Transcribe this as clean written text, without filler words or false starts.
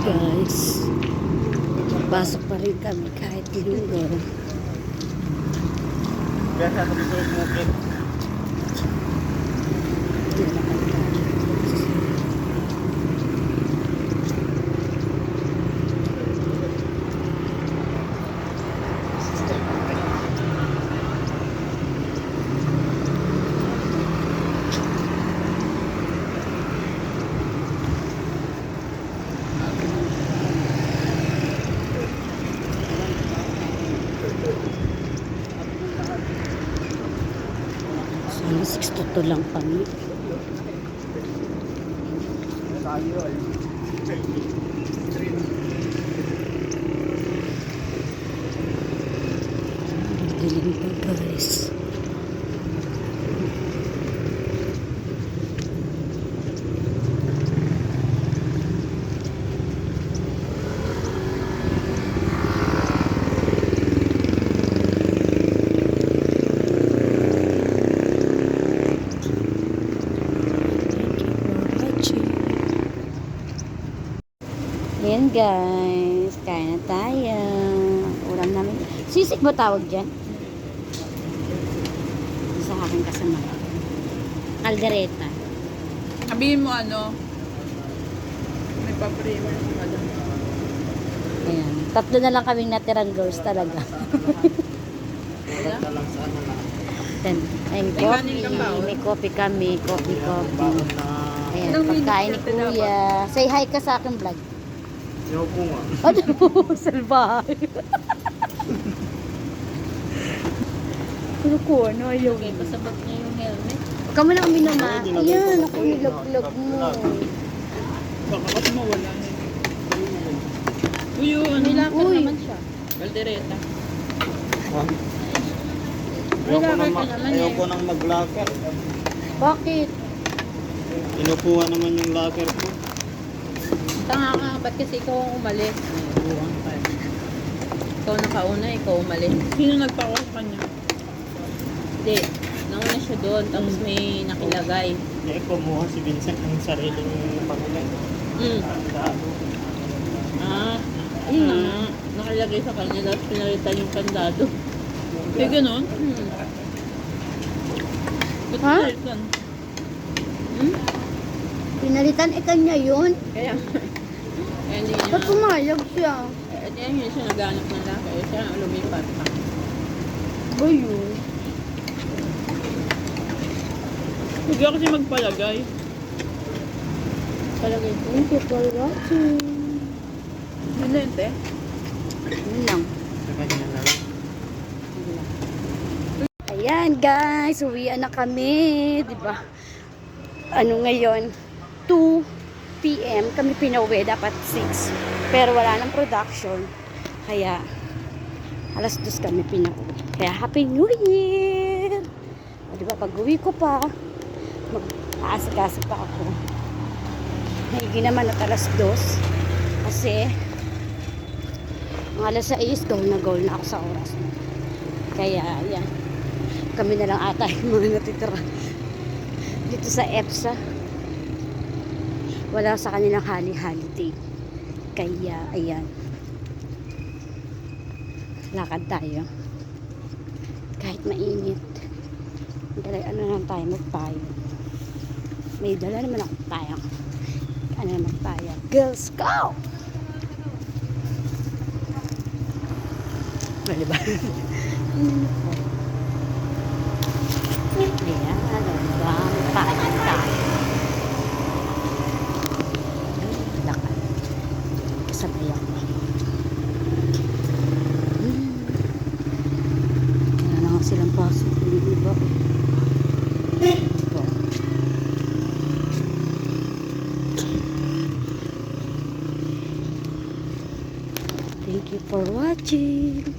guys, pasok pa rin kami kahit linggo. Biasa ako dito bukid. Sana 6:02 lang kami. Dilim pa guys. Ayan guys, kain na tayo. Ulam namin. Sisig ba tawag dyan? Sa aking kasama. Caldereta. Sabihin mo ano? May paprima yung madam. Ayan. Tatlo na lang kaming natirang girls talaga. Wala? Then, ayun, May kanin kang baon? may coffee kami. Coffee. Ayan, Ilang pagkain ni minutes ka Kuya. Say hi ka sa aking vlog. Yo po nga. Ano? Salbahay. Ano ko? Ano? Ayaw. Okay, pasabot niya yung helmet. Huwag ka mo na uminom ha. Ayan, ako nilog-log mo. Baka kasi mawala na. Uy, ano? Uy. naman siya. Caldereta. Ayoko nang mag-locker. Bakit? Inupuan naman yung locker ko. Tanga ka, ba't kasi ikaw ang umalis? Ikaw nakauna, ikaw umalis. Sino nagpako sa kanya? Hindi. Nauna siya doon, tapos may nakilagay. Hindi, kumuha si Vincent ng sariling pangulan. Yun na nga. Nakilagay sa kanya, tapos pinalitan yung kandado. May ganun? Ba't Ha? pinalitan? Pinalitan kanya yun? Kaya, hindi niya. Ba't pumayag siya? Hindi siya naghanap ng laki. Siya lumipat pa. Ba yun? Huwag ako kasi magpalagay. Palagay ko. Thank you for watching. Yun na yun, te. Yun lang. Sa kanya na lang. Ayan guys, uwian na kami, di ba? Ano ngayon? 2 PM kami pinauwi, dapat 6. Pero wala nang production. Kaya alas 2 kami pinauwi. Kaya Happy New Year! O, di ba, pag uwi ko pa, mag-aasikaso pa ako. Naigi naman at alas 2. Kasi mga alas 6, goal na ako sa oras. Kaya, yan. Kami na lang ata yung mga natitira dito sa EPSA. Wala sa kanilang holiday. Kaya, ayan. Lakad tayo. Kahit mainit. Ano lang tayo, magpayo. May dala naman ako tayo. Ano naman tayo? Girls, go! Diba? Ayan, dami paano tayo. Lakad. Sabay ako. Wala na nga silang pasok. Hindi ba? Ito. Thank you for watching.